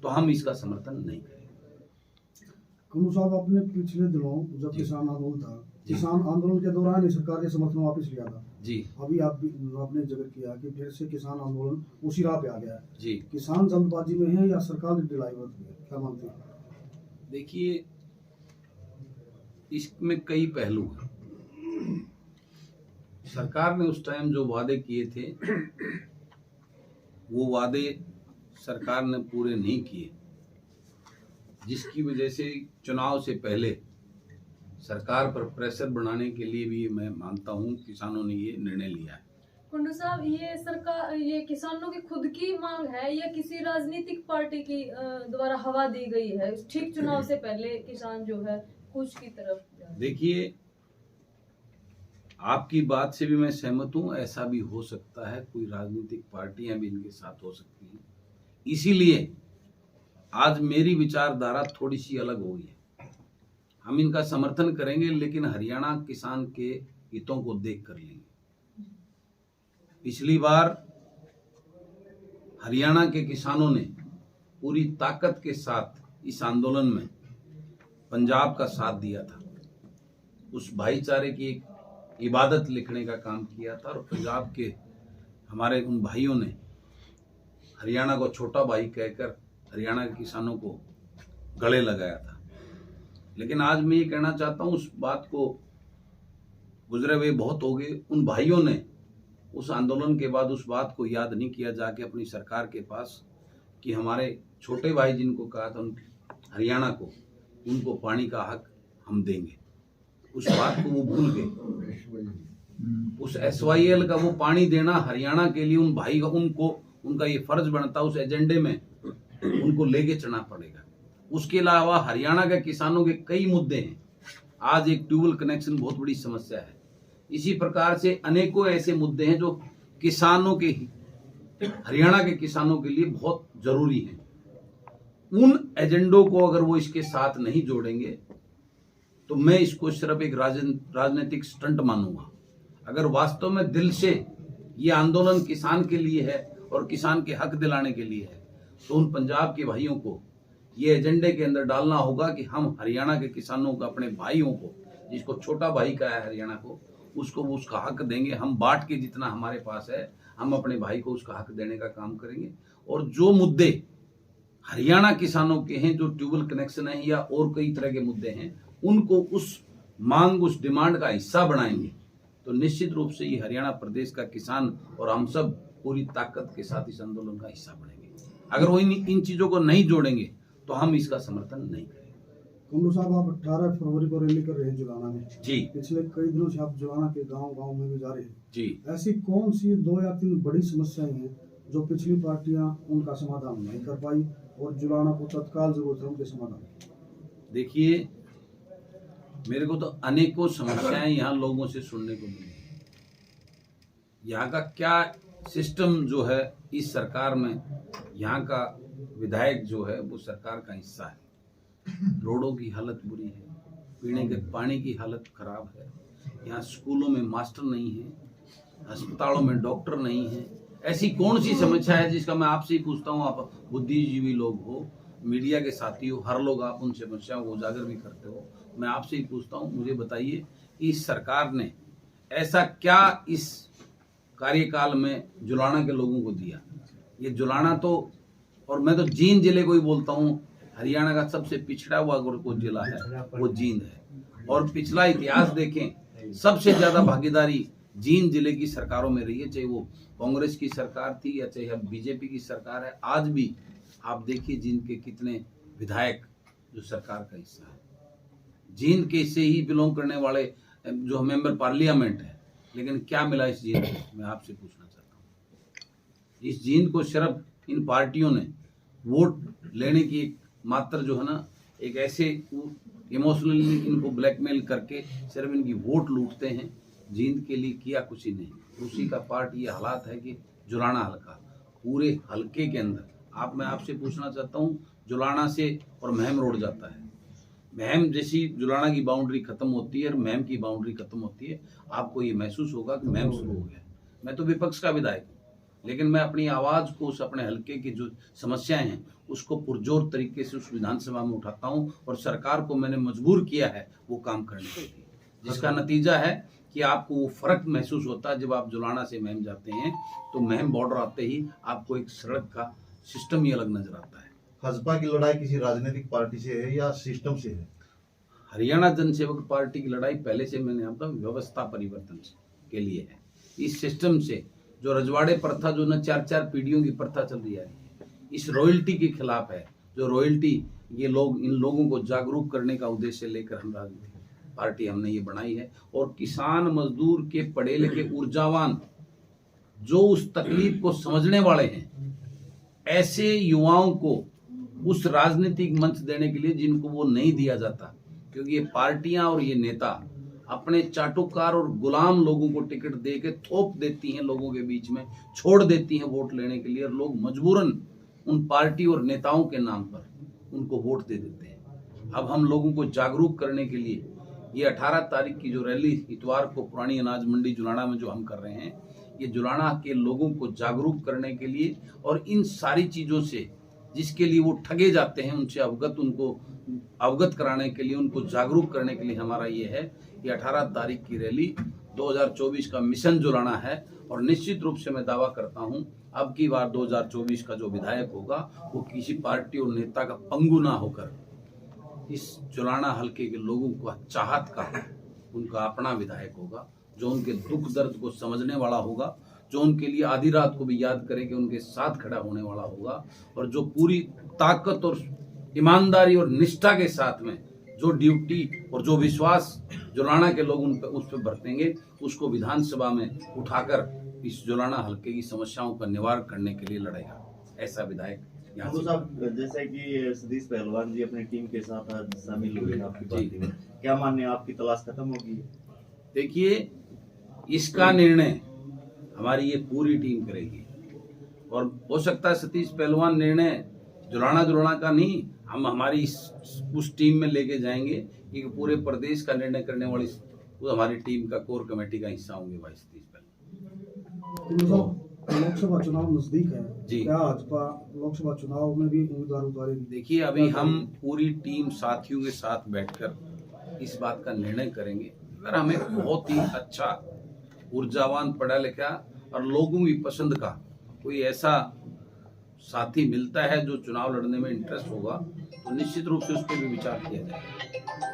तो हम इसका समर्थन नहीं करेंगे। कुल्लू साहब, अपने पिछले दिनों जब किसान आंदोलन था, किसान आंदोलन के दौरान ही सरकार ने समर्थन वापस लिया था जी। अभी आपने जिक्र किया कि फिर से किसान आंदोलन उसी राह पे आ गया है जी। किसान जल्दबाजी में है या सरकार ने ढिलाई बरती है, क्या मानते हैं? देखिए, इसमें कई पहलू हैं। सरकार ने उस टाइम जो वादे किए थे वो वादे सरकार ने पूरे नहीं किए, जिसकी वजह से चुनाव से पहले सरकार पर प्रेशर बनाने के लिए भी मैं मानता हूं किसानों ने ये निर्णय लिया है। कुंडू साहब, ये सरकार, ये किसानों की खुद की मांग है या किसी राजनीतिक पार्टी की द्वारा हवा दी गई है? ठीक चुनाव से पहले किसान जो है कुछ की तरफ। देखिए, आपकी बात से भी मैं सहमत हूं, ऐसा भी हो सकता है, कोई राजनीतिक पार्टियां भी इनके साथ हो सकती हैं। इसीलिए आज मेरी विचारधारा थोड़ी सी अलग हो गई है। हम इनका समर्थन करेंगे, लेकिन हरियाणा किसान के हितों को देख कर लेंगे। पिछली बार हरियाणा के किसानों ने पूरी ताकत के साथ इस आंदोलन में पंजाब का साथ दिया था। उस भाईचारे की एक इबादत लिखने का काम किया था और पंजाब के हमारे उन भाइयों ने हरियाणा को छोटा भाई कहकर हरियाणा के किसानों को गले लगाया था। लेकिन आज मैं ये कहना चाहता हूं, उस बात को गुजरे हुए बहुत हो गए। उन भाइयों ने उस आंदोलन के बाद उस बात को याद नहीं किया जाके अपनी सरकार के पास कि हमारे छोटे भाई जिनको कहा था हरियाणा को, उनको पानी का हक हम देंगे। उस बात को वो भूल गए। उस SYL का वो पानी देना हरियाणा के लिए उन भाई का, उनका ये फर्ज बनता, उस एजेंडे में उनको लेके चलना पड़ेगा। उसके अलावा हरियाणा के किसानों के कई मुद्दे हैं। आज एक ट्यूबवेल कनेक्शन बहुत बड़ी समस्या है। इसी प्रकार से अनेकों ऐसे मुद्दे हैं जो किसानों के, हरियाणा के किसानों के लिए बहुत जरूरी हैं। उन एजेंडों को अगर वो इसके साथ नहीं जोड़ेंगे तो मैं इसको सिर्फ एक राजनीतिक स्टंट मानूंगा। अगर वास्तव में दिल से ये आंदोलन किसान के लिए है और किसान के हक दिलाने के लिए है, तो उन पंजाब के भाइयों को ये एजेंडे के अंदर डालना होगा कि हम हरियाणा के किसानों को, अपने भाइयों को, जिसको छोटा भाई कहा है हरियाणा को, उसको वो उसका हक देंगे। हम बांट के जितना हमारे पास है, हम अपने भाई को उसका हक देने का काम करेंगे। और जो मुद्दे हरियाणा किसानों के हैं, जो ट्यूबवेल कनेक्शन है या और कई तरह के मुद्दे हैं, उनको उस मांग, उस डिमांड का हिस्सा बनाएंगे तो निश्चित रूप से ये हरियाणा प्रदेश का किसान और हम सब पूरी ताकत के साथ इस आंदोलन का हिस्सा बनेंगे। अगर वो इन चीजों को नहीं जोड़ेंगे तो हम इसका समर्थन नहीं करेंगे। कुंडू साहब, आप 18 फरवरी को रैली कर रहे हैं जुलाना में। जी। पिछले कई दिनों से आप जुलाना के गांव में भी जा रहे हैं जी। ऐसी कौन सी 2 या 3 बड़ी समस्याएं हैं जो पिछली पार्टियां उनका समाधान नहीं कर पाई और जुलाना को तत्काल जरूरत है उनके समाधान? देखिए, मेरे को तो अनेकों समस्याएं यहाँ लोगों से सुनने को मिली। यहाँ का क्या सिस्टम जो है इस सरकार में, यहाँ का विधायक जो है वो सरकार का हिस्सा है। रोडों की हालत बुरी है, पीने के पानी की हालत खराब है, यहाँ स्कूलों में मास्टर नहीं है, अस्पतालों में डॉक्टर नहीं है। ऐसी कौन सी समस्या है जिसका मैं आपसे ही पूछता हूँ, आप बुद्धिजीवी लोग हो, मीडिया के साथी हो, हर लोग आप उन समस्याओं को उजागर भी करते हो। मैं आपसे ही पूछता हूँ, मुझे बताइए कि इस सरकार ने ऐसा क्या इस कार्यकाल में जुलाना के लोगों को दिया? ये जुलाना तो, और मैं तो जींद जिले को ही बोलता हूँ, हरियाणा का सबसे पिछड़ा हुआ अगर कोई जिला है वो जींद है। और पिछला इतिहास देखें, सबसे ज्यादा भागीदारी जींद जिले की सरकारों में रही है, चाहे वो कांग्रेस की सरकार थी या चाहे अब बीजेपी की सरकार है। आज भी आप देखिए जींद के कितने विधायक जो सरकार का हिस्सा है, जींद के से ही बिलोंग करने वाले जो मेंबर पार्लियामेंट है। लेकिन क्या मिला इस जींद को, मैं आपसे पूछना चाहता हूँ। इस जींद को सिर्फ इन पार्टियों ने वोट लेने की एक मात्र जो है ना, एक ऐसे इमोशनली इनको ब्लैकमेल करके सिर्फ इनकी वोट लूटते हैं। जींद के लिए किया कुछ ही नहीं। उसी का पार्ट ये हालात है कि जुलाना हल्का, पूरे हल्के के अंदर मैं आपसे पूछना चाहता हूँ, जुलाना से और महम रोड जाता है, महम जैसी जुलाना की बाउंड्री खत्म होती है और महम की बाउंड्री खत्म होती है, आपको ये महसूस होगा कि महम शुरू हो गया। मैं तो विपक्ष का विधायक हूँ, लेकिन मैं अपनी आवाज़ को उस अपने हलके की जो समस्याएं हैं उसको पुरजोर तरीके से उस विधानसभा में उठाता हूं और सरकार को मैंने मजबूर किया है वो काम करने के लिए, जिसका नतीजा है कि आपको वो फर्क महसूस होता है जब आप जुलाना से महम जाते हैं तो महम बॉर्डर आते ही आपको एक सड़क का सिस्टम ही अलग नजर आता है। हजपा की लड़ाई किसी राजनीतिक पार्टी से है या सिस्टम से है? हरियाणा जनसेवक पार्टी की लड़ाई पहले से मैंने आपका व्यवस्था परिवर्तन के लिए है। इस सिस्टम से जो रजवाड़े प्रथा जो न 4-4 पीढ़ियों की प्रथा चल रही है, इस रॉयल्टी के खिलाफ है। जो रॉयल्टी ये लोग इन लोगों को जागरूक करने का उद्देश्य लेकर हम राजनीतिक पार्टी हमने ये बनाई है और किसान मजदूर के पढ़े लिखे ऊर्जावान जो उस तकलीफ को समझने वाले हैं ऐसे युवाओं को उस राजनीतिक मंच देने के लिए जिनको वो नहीं दिया जाता, क्योंकि ये पार्टियां और ये नेता अपने चाटुकार और गुलाम लोगों को टिकट दे के थोप देती हैं, लोगों के बीच में छोड़ देती हैं वोट लेने के लिए और लोग मजबूरन उन पार्टी और नेताओं के नाम पर उनको वोट दे देते हैं। अब हम लोगों को जागरूक करने के लिए ये 18 तारीख की जो रैली इतवार को पुरानी अनाज मंडी जुलाना में जो हम कर रहे हैं, ये जुलाना के लोगों को जागरूक करने के लिए और इन सारी चीज़ों से जिसके लिए वो ठगे जाते हैं उनसे उनको अवगत कराने के लिए, उनको जागरूक करने के लिए हमारा ये है। ये 18 तारीख की रैली 2024 का मिशन जुलाना है और निश्चित रूप से मैं दावा करता हूं अब की बार 2024 का जो विधायक होगा वो किसी पार्टी और नेता का पंगु ना होकर इस जुलाना हलके के लोगों का चाहत का उनका अपना विधायक होगा, जो उनके दुख दर्द को समझने वाला होगा, जो उनके लिए आधी रात को भी याद करे कि उनके साथ खड़ा होने वाला होगा और जो पूरी ताकत और ईमानदारी और निष्ठा के साथ में जो ड्यूटी और जो विश्वास जुलाना के लोग उस पर बरतेंगे उसको विधानसभा में उठाकर इस जुलाना हलके की समस्याओं का निवारण करने के लिए लड़ेगा। ऐसा विधायक यहाँ से। साहब, जैसे कि सतीश पहलवान जी अपनी टीम के साथ आज शामिल हुए हैं आपकी पार्टी में, क्या मानने आपकी तलाश खत्म होगी? देखिए, इसका निर्णय हमारी ये पूरी टीम करेगी और हो सकता है सतीश पहलवान निर्णय जुलाना का नहीं, हम हमारी उस टीम में लेके जाएंगे कि पूरे प्रदेश का निर्णय करने वाली वो हमारी टीम का कोर कमेटी का हिस्सा होंगे भाई सतीश पहलवान। लोकसभा चुनाव नजदीक है जी, क्या भाजपा लोकसभा चुनाव में भी उम्मीदवार उतारेगी? देखिए, अभी हम पूरी टीम साथियों के साथ बैठकर इस बात का निर्णय करेंगे। अगर हमें बहुत ही अच्छा ऊर्जावान पढ़ा लिखा और लोगों की पसंद का कोई ऐसा साथी मिलता है जो चुनाव लड़ने में इंटरेस्ट होगा तो निश्चित रूप से उस पर भी विचार किया जाएगा।